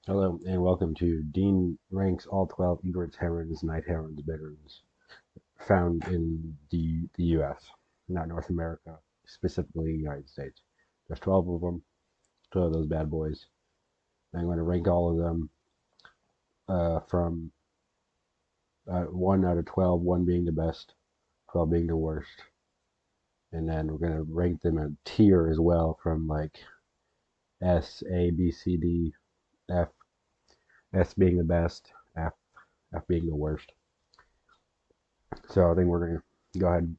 Hello and welcome to Dean ranks all 12 Egrets, Herons, Night Herons, Bitterns found in the U.S., not North America, specifically the United States. There's 12 of them, 12 of those bad boys. I'm going to rank all of them from 1 out of 12, 1 being the best, 12 being the worst. And then we're going to rank them in tier as well from like S, A, B, C, D, F, S being the best, F being the worst. So I think we're going to go ahead.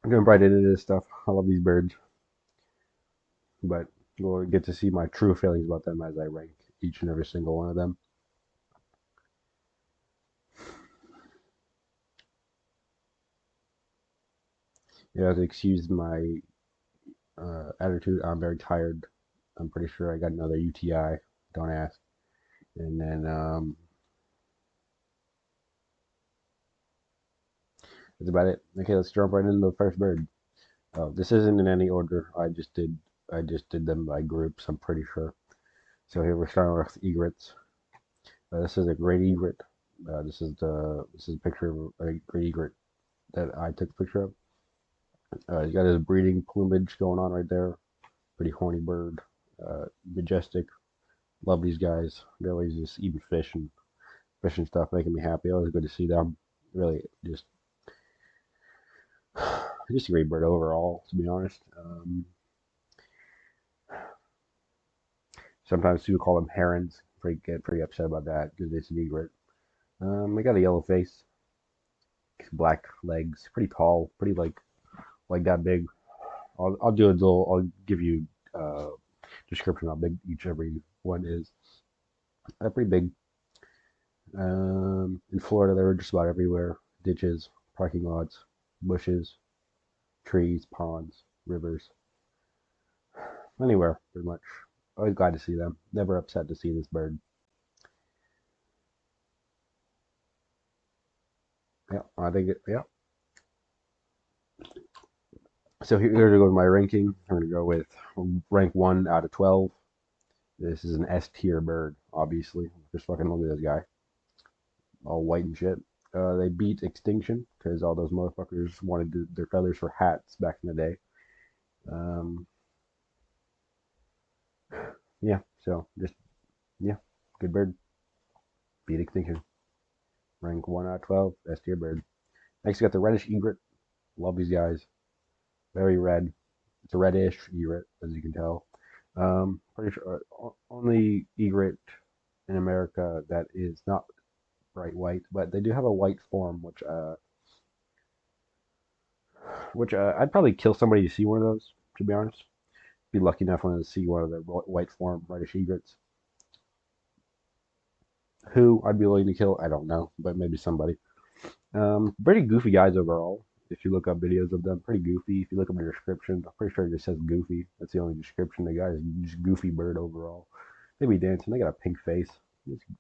I'm jump right into this stuff. I love these birds, but you'll get to see my true feelings about them as I rank each and every single one of them. You have to excuse my attitude. I'm very tired. I'm pretty sure I got another UTI. Don't ask. And then that's about it. Okay, let's jump right into the first bird. This isn't in any order. I just did them by groups. I'm pretty sure. So here we're starting with egrets. This is a great egret. This is a picture of a great egret that I took a picture of. He's got his breeding plumage going on right there. Pretty horny bird. Majestic. Love these guys. They're always just eating fish and stuff, making me happy. Always good to see them. Really, just a great bird overall, to be honest. Sometimes people call them herons. Get pretty upset about that because it's an egret. They got a yellow face, black legs, pretty tall, pretty like that big. I'll do a little. I'll give you description how big each every one is. They're pretty big. In Florida, they're just about everywhere: ditches, parking lots, bushes, trees, ponds, rivers, anywhere pretty much. Always glad to see them. Never upset to see this bird. Yeah, I think it. Yeah. So here to go with my ranking. I'm gonna go with rank 1 out of 12. This is an S tier bird, obviously. Just fucking look at this guy, all white and shit. They beat extinction because all those motherfuckers wanted their feathers for hats back in the day. Um, yeah, so just yeah, good bird. Beat extinction. Rank 1 out of 12. S tier bird. Next, we got the reddish egret. Love these guys. Very red. It's a reddish egret, as you can tell. Pretty sure only egret in America that is not bright white, but they do have a white form, which I'd probably kill somebody to see one of those. To be honest, be lucky enough to see one of the white form reddish egrets. Who I'd be willing to kill, I don't know, but maybe somebody. Pretty goofy guys overall. If you look up videos of them, pretty goofy. If you look up the description, I'm pretty sure it just says goofy. That's the only description. The guy is just goofy bird overall. They be dancing. They got a pink face. It's a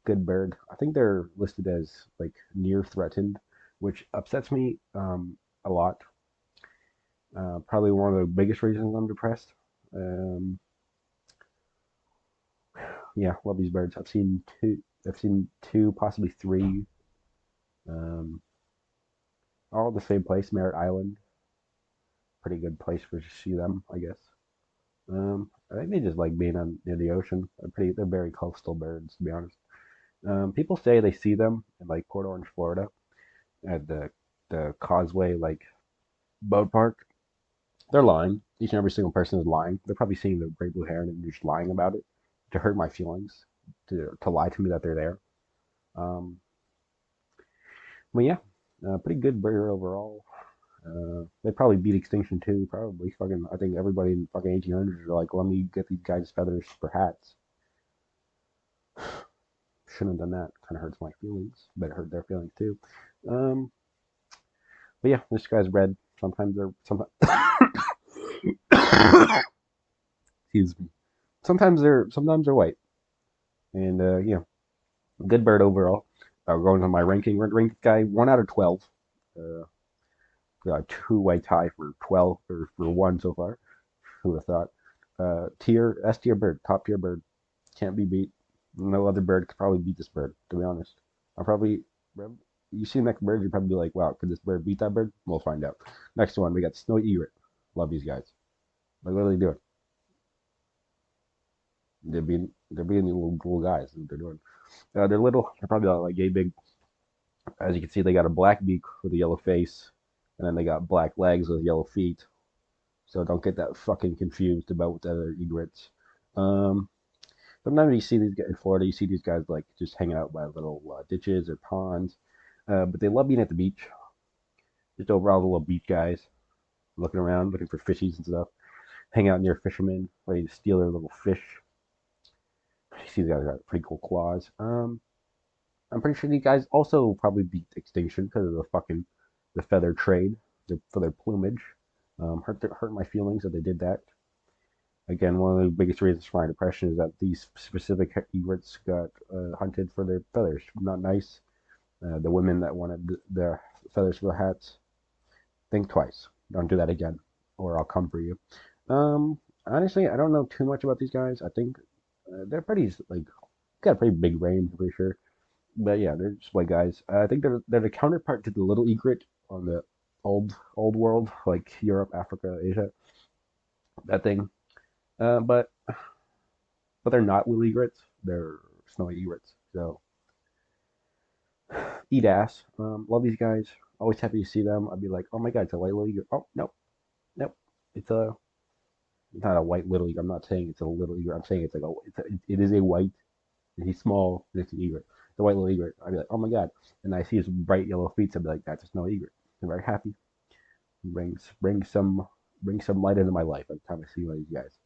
good bird. I think they're listed as like near threatened, which upsets me a lot. Probably one of the biggest reasons I'm depressed. Um, yeah, love these birds. I've seen two. I've seen two, possibly three. Um, all the same place, Merritt Island. Pretty good place for to see them, I guess. I think they just like being on near the ocean. They're very coastal birds, to be honest. People say they see them in like Port Orange, Florida, at the Causeway like boat park. They're lying. Each and every single person is lying. They're probably seeing the great blue heron and just lying about it to hurt my feelings, to lie to me that they're there. Um, but yeah, pretty good bird overall. They probably beat extinction too. Probably fucking. I think everybody in fucking 1800s are like, let me get these guys feathers for hats. Shouldn't have done that. Kind of hurts my feelings, but it hurt their feelings too. Um, but yeah, this guy's red. Sometimes excuse me. Sometimes they're white. And yeah, good bird overall. Going on my ranking, ranked guy 1 out of 12. Uh, got a two-way tie for 12 or for one so far. Who would have thought? S tier bird, top tier bird. Can't be beat. No other bird could probably beat this bird, to be honest. I'll probably, you see the next bird, you'd probably be like, wow, could this bird beat that bird? We'll find out. Next one, we got snowy egret. Love these guys. Like, what are they doing? They're being little guys. What they're doing. They're little. They're probably like yay big. As you can see, they got a black beak with a yellow face, and then they got black legs with yellow feet. So don't get that fucking confused about the other egrets. Um, Sometimes you see these guys in Florida. You see these guys like just hanging out by little ditches or ponds, but they love being at the beach. Just overall, the little beach guys looking around, looking for fishies and stuff. Hang out near fishermen, ready to steal their little fish. You see these guys got pretty cool claws. I'm pretty sure these guys also probably beat extinction because of the feather trade for their plumage. Hurt my feelings that they did that. Again, one of the biggest reasons for my depression is that these specific egrets got hunted for their feathers. Not nice. The women that wanted the feathers for the hats, think twice. Don't do that again, or I'll come for you. Honestly, I don't know too much about these guys. I think they're pretty like got a pretty big range, I'm pretty sure. But yeah, they're just white guys. I think they're the counterpart to the little egret on the old world, like Europe, Africa, Asia, that thing. But they're not little egrets. They're snowy egrets. So eat ass. Love these guys. Always happy to see them. I'd be like, oh my god, it's a white little egret. Oh no, nope. It's a not a white little egret. I'm not saying it's a little egret. I'm saying it's like it is a white. And he's small. And it's an egret. The white little egret. I'd be like, oh my god. And I see his bright yellow feet. So I'd be like, that's a snowy egret. I'm very happy. Brings some light into my life every time I see one of these guys.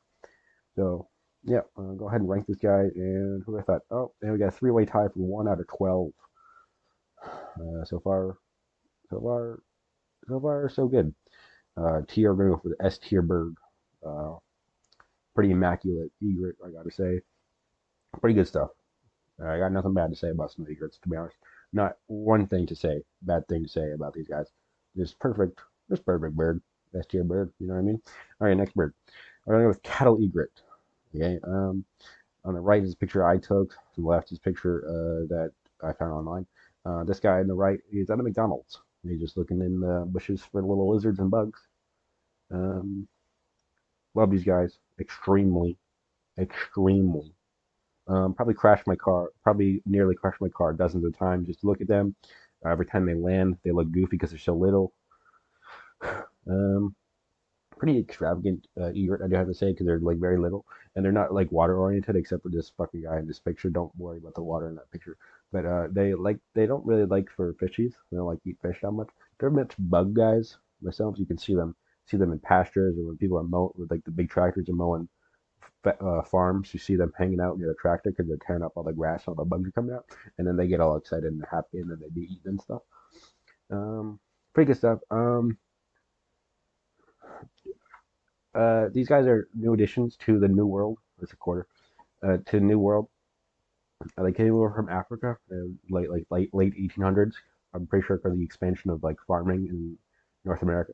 So yeah, go ahead and rank this guy. And who I thought? Oh, and we got a three-way tie for 1 out of 12. So far, so far, so far, so good. Tier, I'm gonna go for the S tier bird. Uh, Pretty immaculate egret, I gotta say. Pretty good stuff. I got nothing bad to say about snow egrets, to be honest. Not one thing to say, bad thing to say about these guys. Just perfect bird. S tier bird, you know what I mean? All right, next bird. I'm gonna go with cattle egret. Okay. On the right is a picture I took. On the left is a picture that I found online. This guy on the right is at a McDonald's. He's just looking in the bushes for little lizards and bugs. Um, Love these guys extremely, extremely. Probably crashed my car. Probably nearly crashed my car dozens of times just to look at them. Every time they land, they look goofy because they're so little. Um, Pretty extravagant egret, I do have to say, because they're like very little and they're not like water oriented, except for this fucking guy in this picture. Don't worry about the water in that picture. But they don't really like for fishies. They don't like to eat fish that much. They're much bug guys themselves. You can see them in pastures or when people are mowing with like the big tractors and mowing farms. You see them hanging out near the tractor because they're tearing up all the grass, all the bugs are coming out, and then they get all excited and happy, and then they be eating and stuff. Pretty good stuff. These guys are new additions to the New World. It's a quarter to the New World. They came over from Africa, late 1800s. I'm pretty sure for the expansion of like farming in North America.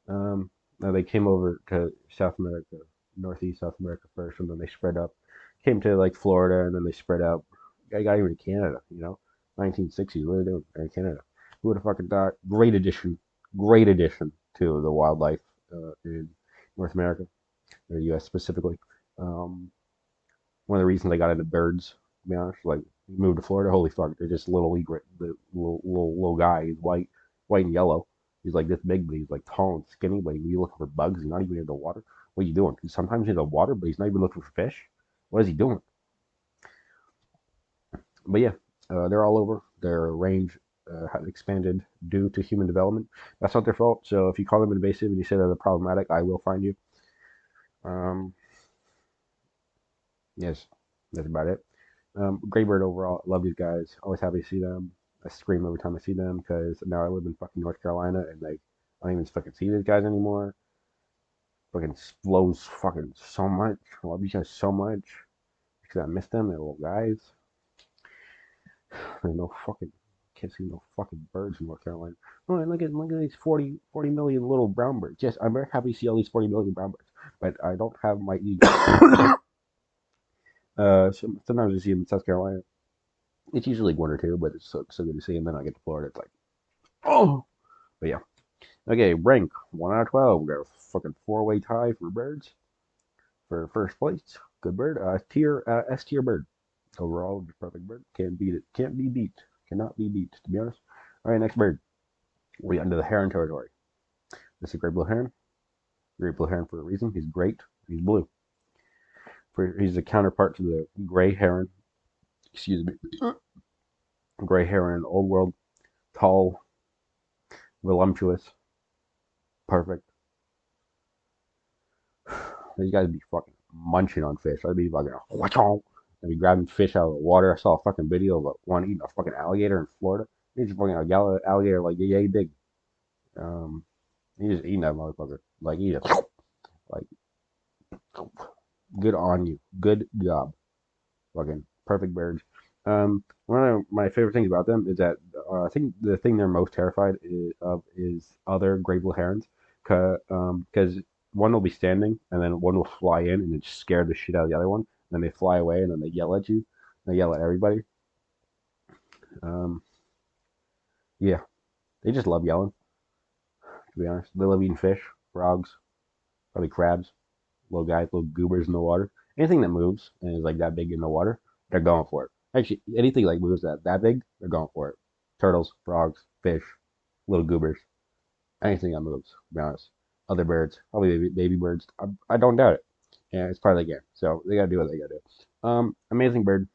They came over to South America, Northeast South America first, and then they spread up. Came to like Florida, and then they spread out. I got even to Canada. 1960s. What are they doing in Canada? Who would have fucking thought? Great addition to the wildlife in North America, or the U.S. specifically. Um, One of the reasons I got into birds, to be honest, like moved to Florida. Holy fuck, they're just little egret, the little guy. He's white and yellow. He's like this big, but he's like tall and skinny. But he's looking for bugs. He's not even in the water. What are you doing? Sometimes he's in the water, but he's not even looking for fish. What is he doing? But yeah, they're all over. Their range has expanded due to human development. That's not their fault. So if you call them invasive and you say they're problematic, I will find you. Um, yes, that's about it. Great bird overall. Love these guys. Always happy to see them. I scream every time I see them because now I live in fucking North Carolina and like I don't even fucking see these guys anymore. Fucking flows fucking so much. I love these guys so much because I miss them. They're little guys. There's no fucking can't see no fucking birds in North Carolina. Oh, and look at these 40 million little brown birds. Yes, I'm very happy to see all these 40 million brown birds. but I don't have my eagle. Sometimes I see them in South Carolina. It's usually like one or two, but it's so good to see. And then I get to Florida, it's like, oh. But yeah. Okay, rank 1 out of 12. We got a fucking 4-way tie for birds for first place. Good bird. S tier bird. Overall, perfect bird. Can't beat it. Can't be beat. Cannot be beat, to be honest. All right, next bird. We're under the heron territory. This is a great blue heron. Great blue heron for a reason. He's great. He's blue. He's a counterpart to the gray heron. Excuse me. Gray heron in Old World. Tall. Voluptuous. Perfect. These guys be fucking munching on fish. I'd be fucking, I'd be grabbing fish out of the water. I saw a fucking video of one eating a fucking alligator in Florida. He's fucking a alligator like yay big. He's just eating that motherfucker. Like, eat it. Like, good on you. Good job. Fucking perfect birds. One of my favorite things about them is that I think the thing they're most terrified of is other gray blue herons, because one will be standing and then one will fly in and then scare the shit out of the other one. And then they fly away and then they yell at you. They yell at everybody. Yeah, they just love yelling. To be honest, they love eating fish, frogs, probably crabs, little guys, little goobers in the water. Anything that moves and is like that big in the water, they're going for it. Actually, anything like moves that big, they're going for it. Turtles, frogs, fish, little goobers, anything that moves. To be honest, other birds, probably baby birds. I don't doubt it. Yeah, it's part of the game, so they gotta do what they gotta do. Amazing bird.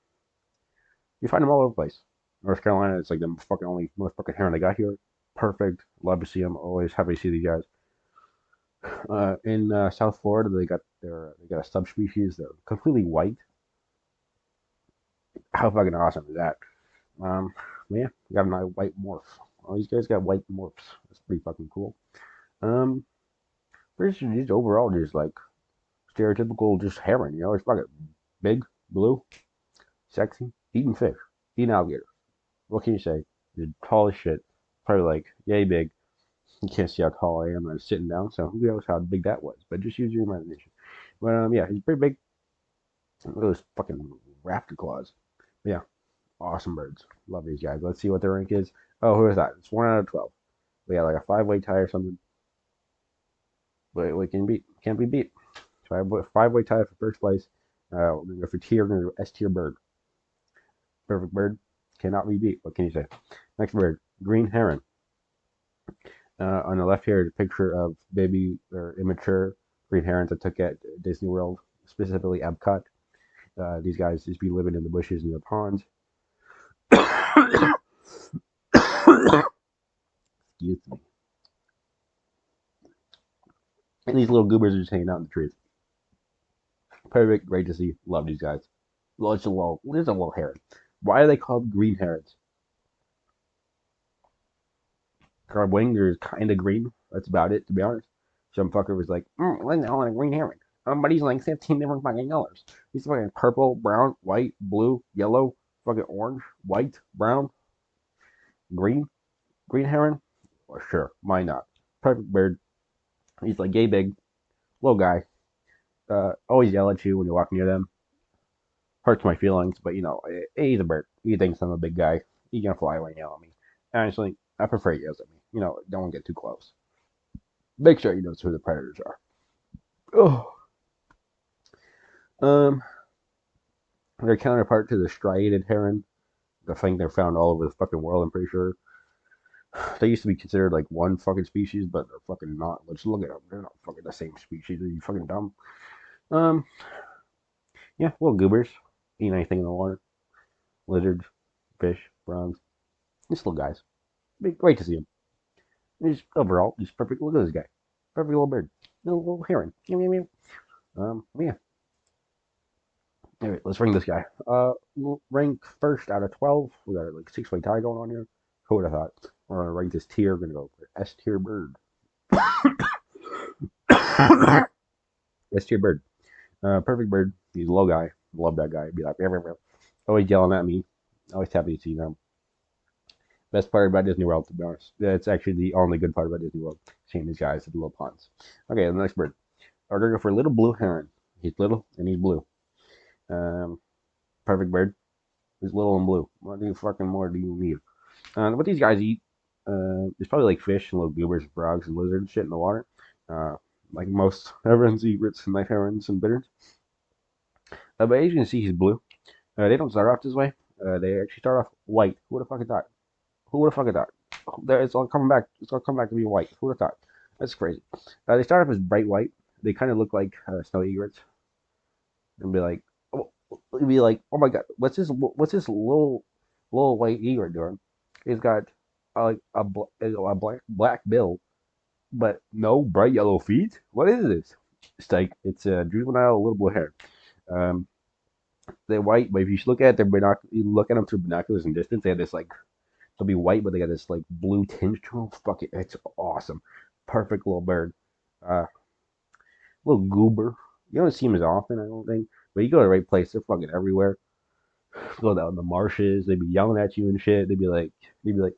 You find them all over the place. North Carolina, it's like the fucking most fucking heron they got here. Perfect. Love to see them. Always happy to see these guys. In South Florida, they got a subspecies. They're completely white. How fucking awesome is that? Yeah, we got a nice white morph. All these guys got white morphs. That's pretty fucking cool. Um, just overall just like stereotypical just heron. You know, it's fucking big, blue, sexy, eating fish, eating alligator. What can you say? He's tall as shit. Probably like yay big. You can't see how tall I am. I'm sitting down, so who knows how big that was? But just use your imagination. But yeah, he's pretty big. Look at those fucking raptor claws. But yeah, awesome birds. Love these guys. Let's see what their rank is. Oh, who is that? It's 1 out of 12. We got like a 5-way tie or something. But we can't be beat. 5-way tie for first place. We're gonna go for tier. We're gonna go S tier bird. Perfect bird. Cannot be beat. What can you say? Next bird, green heron. On the left here is a picture of baby or immature green herons I took at Disney World, specifically Epcot. These guys just be living in the bushes and the ponds. Excuse me. And these little goobers are just hanging out in the trees. Perfect, great to see. Love these guys. Well, it's a little heron. Why are they called green herons? Their wings are kind of green. That's about it, to be honest. Some fucker was like, I want a green heron. But he's like 15 different fucking colors. He's fucking purple, brown, white, blue, yellow, fucking orange, white, brown, green. Green heron? Well, sure, why not? Perfect bird. He's like yay big, little guy. Always yell at you when you walk near them. Hurts my feelings, but you know, he's a bird. He thinks I'm a big guy. He's gonna fly away and yell at me. Honestly, I prefer he yells at me. You know, don't get too close. Make sure he knows who the predators are. Oh. Their counterpart to the striated heron, the thing they're found all over the fucking world, I'm pretty sure. They used to be considered like one fucking species, but they're fucking not. Let's look at them. They're not fucking the same species. Are you fucking dumb? Yeah, little goobers. Eat anything in the water. Lizards, fish, frogs. Just little guys. Great to see them. Just overall, just perfect. Look at this guy. Perfect little bird. Little heron. Yeah. Alright, let's ring this guy. Rank first out of 12. We got a like 6-way tie going on here. Who would have thought? We're gonna rank this tier. We're gonna go for S tier bird. S tier bird. Perfect bird. He's a low guy. Love that guy. Be like, always yelling at me. Always happy to see them. Best part about Disney World, to be honest. That's actually the only good part about Disney World. Seeing these guys at the little ponds. Okay, the next bird. We're gonna go for a little blue heron. He's little and he's blue. Um, perfect bird. He's little and blue. What do you fucking more do you need? What these guys eat, it's probably like fish and little goobers, frogs, and lizards and shit in the water. Uh, like most herons, egrets, and night herons and bitterns. But as you can see, he's blue. They don't start off this way. They actually start off white. Who would have fucking thought? Who would have fucking thought? It's all coming back. It's all coming back to be white. Who would have thought? That's crazy. They start off as bright white. They kind of look like snow egrets, and be like, oh, be like, oh my god, What's this little white egret doing? He's got like a black bill, but no bright yellow feet. What is this? It's a juvenile little blue hair. Um, they're white, but if you look at you look at them through binoculars in distance, they have this like they'll be white, but they got this like blue tinge to them. Fuck it, it's awesome. Perfect little bird. Uh, little goober. You don't see them as often, I don't think. But you go to the right place, they're fucking everywhere. Go down the marshes, they'd be yelling at you and shit. They'd be like,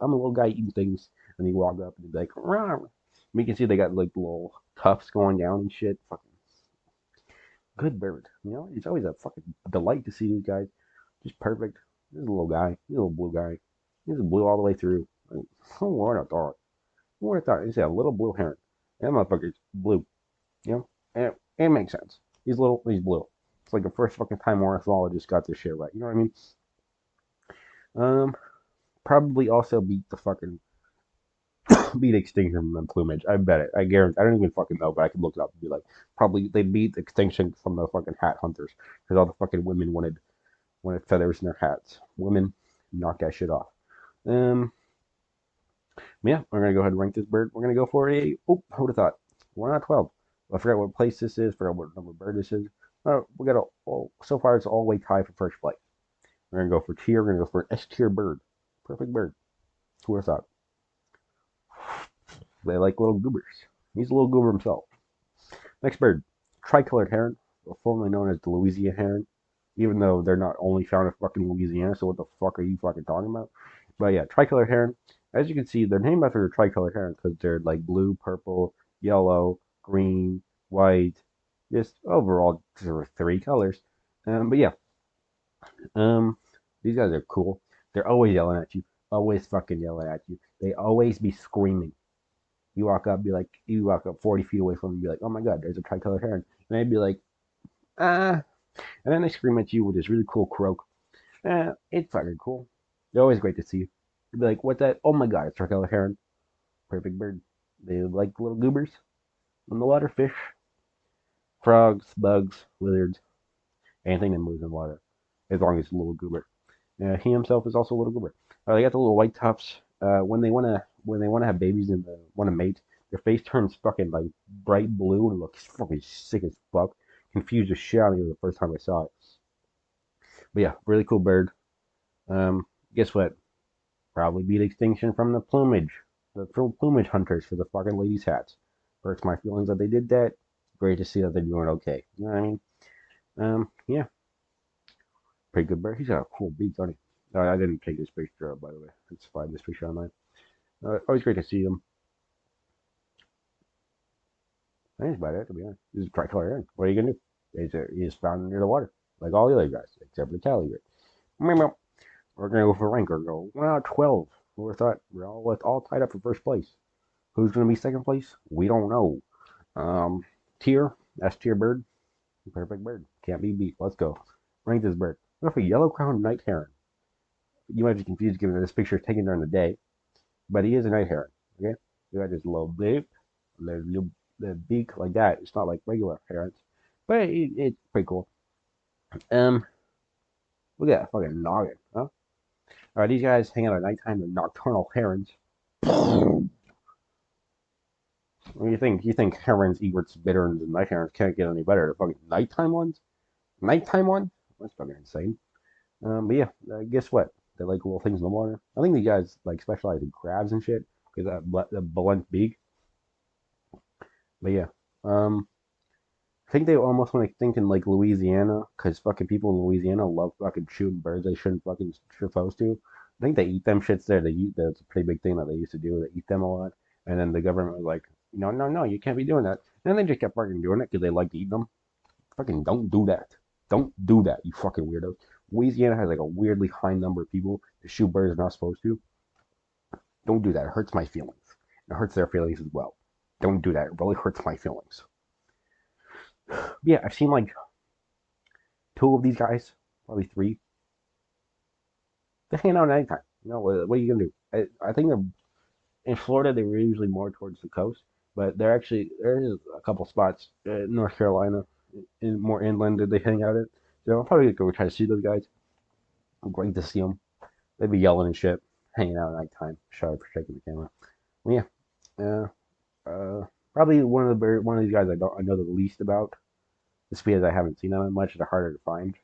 I'm a little guy eating things, and you walk up and they'd be like, rah. You can see they got like little tufts going down and shit. Fucking good bird. You know, it's always a fucking delight to see these guys. Just perfect. This is a little guy. He's a little blue guy. He's blue all the way through. Like, oh, what I thought. What I thought. He's a little blue heron. That motherfucker's blue. You know? And it makes sense. He's little, he's blue. It's like the first fucking time ornithologists got this shit right. You know what I mean? Probably also beat the fucking beat extinction from plumage. I bet it. I guarantee. I don't even fucking know, but I could look it up and be like, probably they beat extinction from the fucking hat hunters because all the fucking women wanted feathers in their hats. Women knock that shit off. Um, yeah, we're gonna go ahead and rank this bird. We're gonna go for a. Oh, who would have thought? 1 out of 12. I forgot what place this is. Forgot what number bird this is. We got so far it's all the way tied for first place. We're gonna go for tier. We're gonna go for an S tier bird. Perfect bird. Who would have thought? They like little goobers. He's a little goober himself. Next bird, tricolored heron, formerly known as the Louisiana heron. Even though they're not only found in fucking Louisiana, so what the fuck are you fucking talking about? But yeah, tricolored heron. As you can see, they're named after the tricolored heron because they're like blue, purple, yellow, green, white, just overall there 3 colors. But yeah, um, these guys are cool. They're always yelling at you, always fucking yelling at you. They always be screaming. You walk up 40 feet away from them, and be like, oh my god, there's a tricolored heron, and they'd be like, ah, and then they scream at you with this really cool croak. It's fucking cool. They're always great to see. You'd be like, what that? Oh my god, it's tricolored heron. Perfect bird. They like little goobers in the water, fish, frogs, bugs, lizards, anything that moves in the water, as long as it's a little goober. He himself is also a little goober. They got the little white tufts. When they wanna have babies and wanna mate, their face turns fucking like bright blue and looks fucking sick as fuck. Confused the shit out of me the first time I saw it. But yeah, really cool bird. Guess what? Probably beat extinction from the plumage hunters for the fucking ladies' hats. Hurts my feelings that they did that. Great to see that they're doing okay. You know what I mean? Yeah, pretty good bird. He's got a cool beak, doesn't he? I didn't take this picture up, by the way. Let's find this picture online. Always great to see him. I think that's about it, to be honest. This is a tricolor heron. What are you gonna do? He's found near the water, like all the other guys, except for the Cali bird. We're gonna go for rank. We're gonna go 1 out of 12. Who would have thought? We're all tied up for first place. Who's gonna be second place? We don't know. Tier S tier bird. Perfect bird. Can't be beat. Let's go. Rank this bird. What for yellow crowned night heron? You might be confused given this picture is taken during the day, but he is a night heron. Okay, you got this little beak, the beak like that. It's not like regular herons, but it's pretty cool. Um, Look at that fucking noggin, huh? All right, these guys hang out at nighttime. They're nocturnal herons. What do you think? You think herons, egrets, bitterns, and night herons can't get any better? They're fucking nighttime ones. Nighttime one? That's fucking insane. But yeah, guess what? They like little things in the water. I think these guys like specialize in crabs and shit because the blunt beak. But yeah, I think they almost want to think in like Louisiana because fucking people in Louisiana love fucking shooting birds they shouldn't fucking supposed to. I think they eat them shits there. That's a pretty big thing that they used to do. They eat them a lot, and then the government was like, no, no, no, you can't be doing that. And they just kept fucking doing it because they liked eating them. Fucking don't do that. Don't do that, you fucking weirdos. Louisiana has like a weirdly high number of people to shoot birds they're not supposed to. Don't do that. It hurts my feelings. It hurts their feelings as well. Don't do that. It really hurts my feelings. Yeah, I've seen like two of these guys, probably three. They're hanging out at nighttime. You know, what are you gonna do? I think they're in Florida. They were usually more towards the coast, but there is a couple spots in North Carolina, in more inland that they hang out at. So I'll probably go try to see those guys. Great to see them. They'd be yelling and shit, hanging out at nighttime. Sorry for shaking the camera. Well, yeah, probably one of these guys I know the least about. Just because I haven't seen them that much, they're harder to find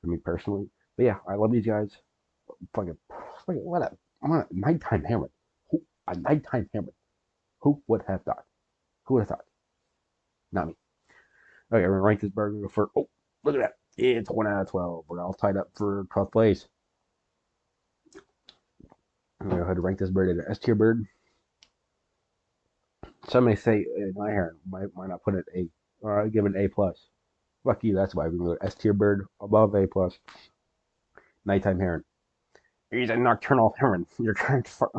for me personally. But yeah, I love these guys. Fucking, what a nighttime heron. A nighttime heron. Who would have thought? Who would have thought? Not me. Okay, we're gonna rank this burger for. Oh, look at that! It's 1 out of 12. We're all tied up for 12th place. I'm gonna go ahead and rank this bird as an S tier bird. Some may say my heron. Why not put it A? Or I give it an A plus. Fuck you. That's why we're gonna go S tier bird above A plus. Nighttime heron. He's a nocturnal heron. You're trying to.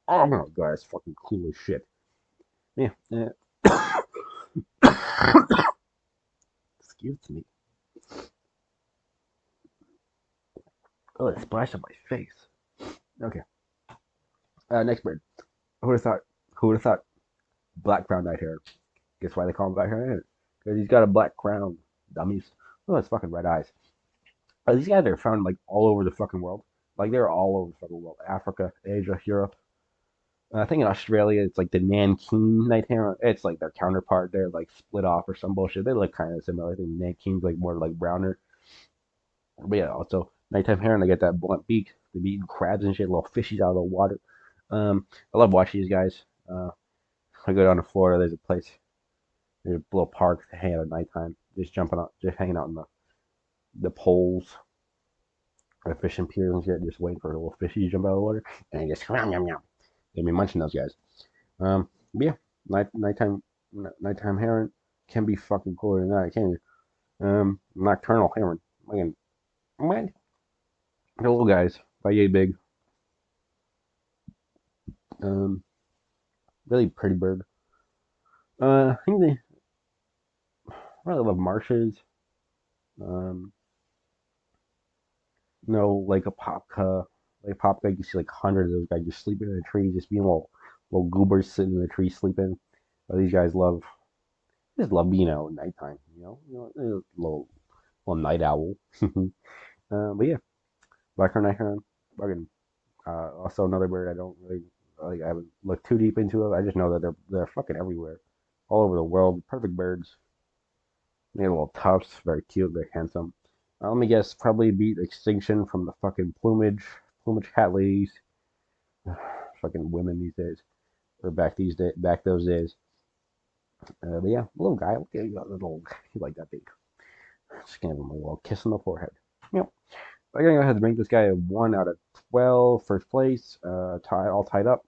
Oh my god, that's fucking cool as shit. Yeah. Excuse me. Oh, it splashed on my face. Okay. Next bird. Who would have thought? Who would have thought? Black crown night heron. Guess why they call him black heron? Because he's got a black crown. Dummies. Oh, it's fucking red eyes. These guys are found like all over the fucking world. Like they're all over the fucking world. Africa, Asia, Europe. I think in Australia it's like the Nanking night heron. It's like their counterpart. They're like split off or some bullshit. They look kind of similar. I think Nanking's like more like browner. But yeah, also nighttime heron. They get that blunt beak. They be eating crabs and shit, little fishies out of the water. I love watching these guys. I go down to Florida. There's a place. There's a little park to hang out at nighttime. Just jumping out, just hanging out in the poles, or fishing piers and shit. Just waiting for a little fishy to jump out of the water, and just yum yum yum. They be munching those guys. Yeah, nighttime heron can be fucking cooler than that, can you? Nocturnal heron. Fucking what? The little guys, about yay big. Um, really pretty bird. I think they really love marshes. Um, no, like a popka. Like popka, you see like hundreds of those guys just sleeping in a tree, just being little goobers sitting in the tree sleeping. But these guys just love being out at nighttime. Little night owl. But yeah, black night heron. Fucking also another bird I don't really like. I haven't looked too deep into it. I just know that they're fucking everywhere, all over the world. Perfect birds. They have little tufts, very cute, very handsome. Let me guess, probably beat extinction from the fucking plumage cat ladies, fucking women these days, or back those days. But yeah, little guy, okay, you like that big. Just gonna give him a little kiss on the forehead. Yep. I'm gonna go ahead and rank this guy a 1 out of 12, first place, all tied up.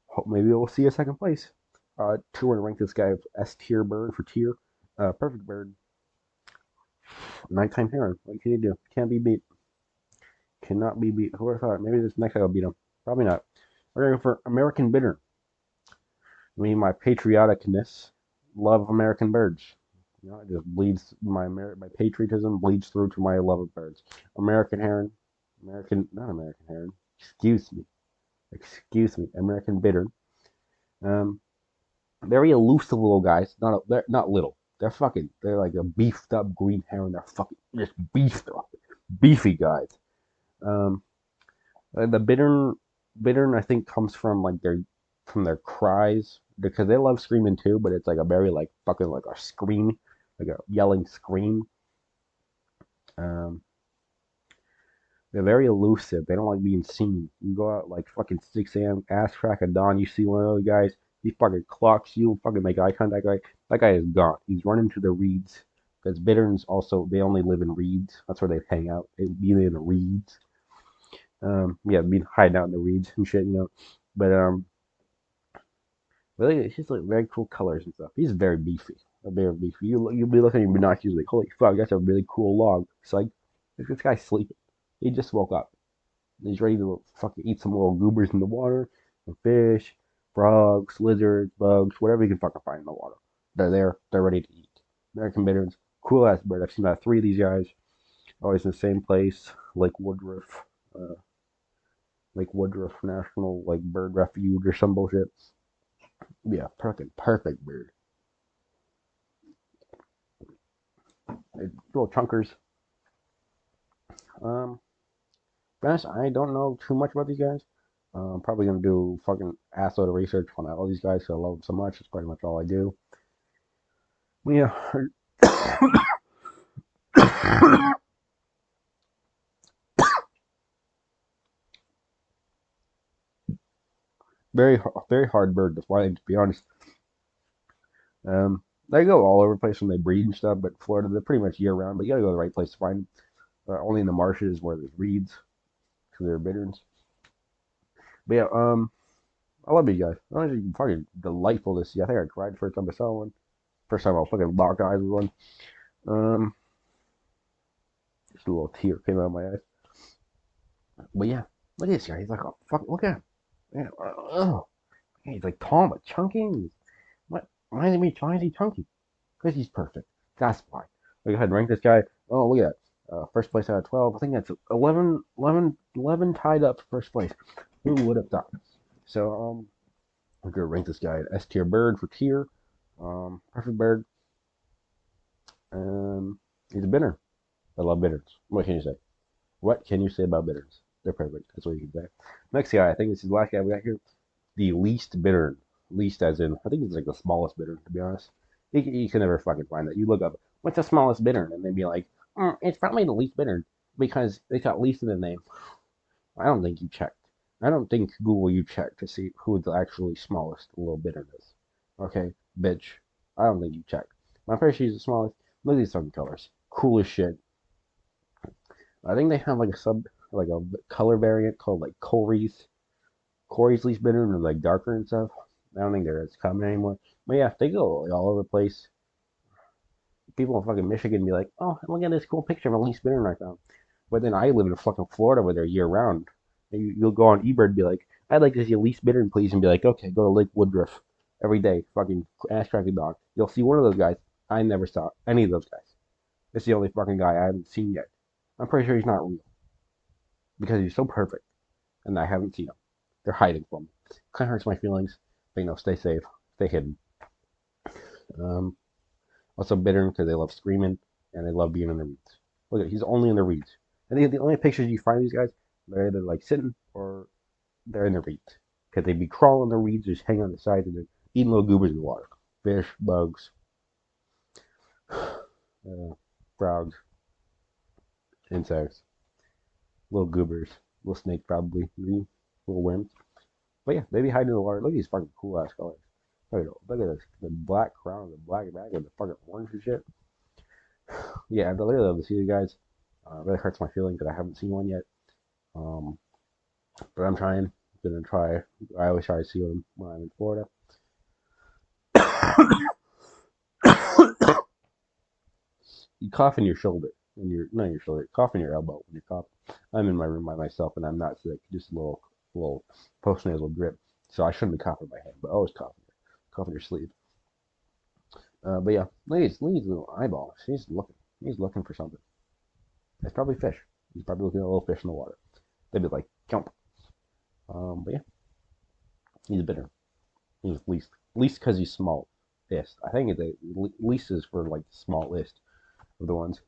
Hope maybe we'll see a second place. Two, we're gonna rank this guy S tier bird for tier. Perfect bird. Nighttime heron. What can you do? Can't be beat. Cannot be beat. Who would have thought? Maybe this next guy will beat him. Probably not. We're gonna go for American bittern. I mean, my patrioticness, love American birds. It just bleeds my patriotism bleeds through to my love of birds. American heron, not American heron. Excuse me, American bittern. Um, Very elusive little guys. They're not little. They're like a beefed up green heron. They're fucking just beefed up, beefy guys. Um, the bittern I think comes from like their cries because they love screaming too, but it's like a very like fucking like a scream, like a yelling scream. Um, they're very elusive. They don't like being seen. You go out like fucking 6 a.m. ass crack of dawn. You see one of those guys. He fucking clocks you. Fucking make eye contact. That guy is gone. He's running to the reeds. Because bitterns also they only live in reeds. That's where they hang out. They be in the reeds. Yeah, be hiding out in the reeds and shit. But But he's like very cool colors and stuff. He's very beefy. Very beefy. You'll be looking at your binoculars like, holy fuck, that's a really cool log. It's like this guy's sleeping. He just woke up. He's ready to fucking eat some little goobers in the water, some fish, frogs, lizards, bugs, whatever you can fucking find in the water. They're there. They're ready to eat. American bitterns, cool ass bird. I've seen about 3 of these guys. Always in the same place, uh, Lake Woodruff National like Bird Refuge or some bullshit. Yeah, fucking perfect bird. Little chunkers. Um, Honest, I don't know too much about these guys. I'm probably gonna do fucking assload of research on all these guys because I love them so much. It's pretty much all I do. But yeah, very hard bird to find. To be honest, they go all over the place when they breed and stuff. But Florida, they're pretty much year round. But you gotta go to the right place to find them. Only in the marshes where there's reeds because they're bitterns. But yeah, I love these guys. Honestly, fucking delightful to see. I think I cried the first time I saw one. First time I fucking locked eyes with one. Um, just a little tear came out of my eyes. But yeah, look at this guy. He's like, oh fuck, look at him. Yeah, oh, he's like tall but chunky. What? Why is he chunky? Because he's perfect. That's why. Go ahead and rank this guy. Oh, look at that. First place out of 12. I think that's 11 tied up for first place. Who would have thought? So, we're going to rank this guy an S tier bird for tier. Perfect bird. He's a bitter. I love bitterns. What can you say? What can you say about bitterns? They're perfect. That's what you can say. Next guy, I think this is the last guy we got here. The least bittern. Least as in, I think it's like the smallest bittern, to be honest. You can never fucking find that. You look up, what's the smallest bittern? And they'd be like, it's probably the least bittern because they got least in the name. I don't think you checked. I don't think Google you checked to see who the actually smallest little bittern is. Okay, bitch. I don't think you checked. I'm pretty sure she's the smallest. Look at these fucking colors. Cool as shit. I think they have like a color variant called like Corey's least bittern, or like darker and stuff. I don't think they're as common anymore. But yeah, they go all over the place. People in fucking Michigan be like, oh, look at this cool picture of a least bittern I found. But then I live in fucking Florida where they're year round. And you'll go on eBird and be like, I'd like to see a least bittern, please, and be like, okay, go to Lake Woodruff every day, fucking ass tracking dog. You'll see one of those guys. I never saw any of those guys. It's the only fucking guy I haven't seen yet. I'm pretty sure he's not real because he's so perfect, and I haven't seen him. They're hiding from me. Kind of hurts my feelings. But stay safe, stay hidden. Um, Also bitter because they love screaming and they love being in the reeds. Look at he's only in the reeds. And the only pictures you find of these guys, they're either like sitting or they're in the reeds. Because they'd be crawling the reeds, just hanging on the sides and then eating little goobers in the water. Fish, bugs, frogs, insects, little goobers, little snake probably, maybe, little worms. But yeah, they be hiding in the water. Look at these fucking cool ass colors. Look at this. The black crown, the black bag, and the fucking orange and shit. Yeah, I'd really love to see you guys. It really hurts my feelings that I haven't seen one yet. Um, but I'm trying. I'm gonna try. I always try to see them when I'm in Florida. You cough in your shoulder, in your not your shoulder. Cough in your elbow when you cough. I'm in my room by myself and I'm not sick. Just a little post nasal drip. So I shouldn't be coughing in my head, but I always cough in your sleeve. But yeah, Lee's little eyeball. He's looking for something. It's probably fish. He's probably looking at a little fish in the water. They'd be like, jump. But yeah, he's a bitter. He's least because he's small. List. I think it's a least is for like the small list of the ones.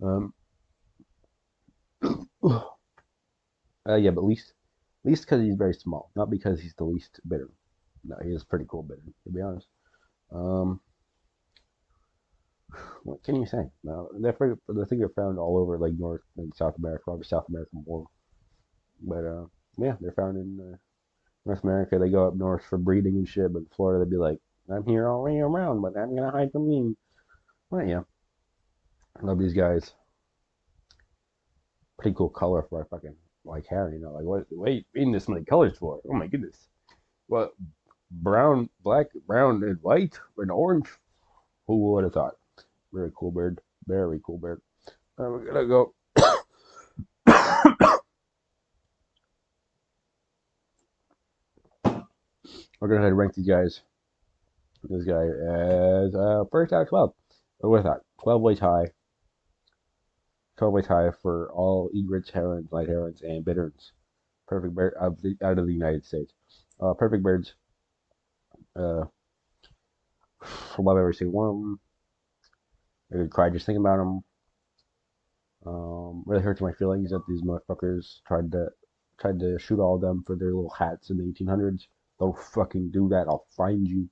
um, yeah, but least because he's very small, not because he's the least bitter. No, he is pretty cool bitter, to be honest. Um, what can you say? No, the thing are found all over like North and South America, probably South America more. But yeah, they're found in North America. They go up north for breeding and shit. But in Florida, they'd be like, I'm here all year round, but I'm gonna hide from you. Well, yeah, I love these guys. Pretty cool color for a fucking like hair, Like what are you reading this many colors for? Oh my goodness. What? Brown, black, brown, and white, and orange. Who would have thought? Very cool bird. Very cool bird. We're gonna go. We're gonna go ahead and rank these guys. This guy as first out of 12. What was that? 12 way tie. 12 way tie for all egrets, herons, light herons, and bitterns. Perfect bird out of the United States. Perfect birds. Uh, love every single one of them. I could cry just thinking about them. Really hurts my feelings that these motherfuckers tried to shoot all of them for their little hats in the 1800s. Don't fucking do that. I'll find you.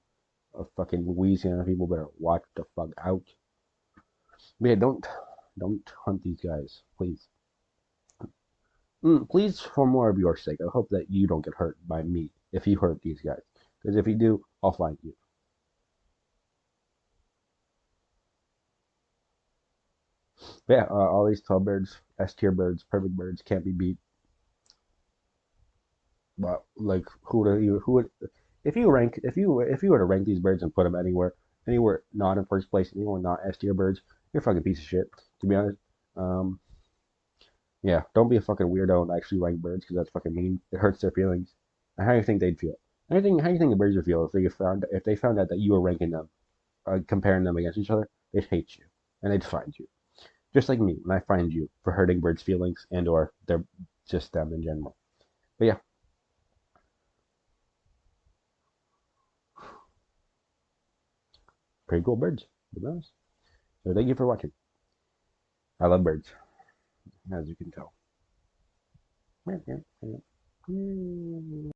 Fucking Louisiana people better watch the fuck out. But yeah, don't hunt these guys, please. Please, for more of your sake, I hope that you don't get hurt by me if you hurt these guys. Because if you do, I'll find you. But yeah, all these tall birds, S tier birds, perfect birds, can't be beat. But like, who would if you were to rank these birds and put them anywhere not in first place, anywhere not S tier birds, you're a fucking piece of shit. To be honest, um, yeah, don't be a fucking weirdo and actually rank birds because that's fucking mean. It hurts their feelings. And how do you think they'd feel? How do you think the birds would feel if they found out that you were ranking them, comparing them against each other? They'd hate you and they'd find you, just like me when I find you for hurting birds' feelings and or their just them in general. But yeah, pretty cool birds, to be honest. So thank you for watching. I love birds, as you can tell.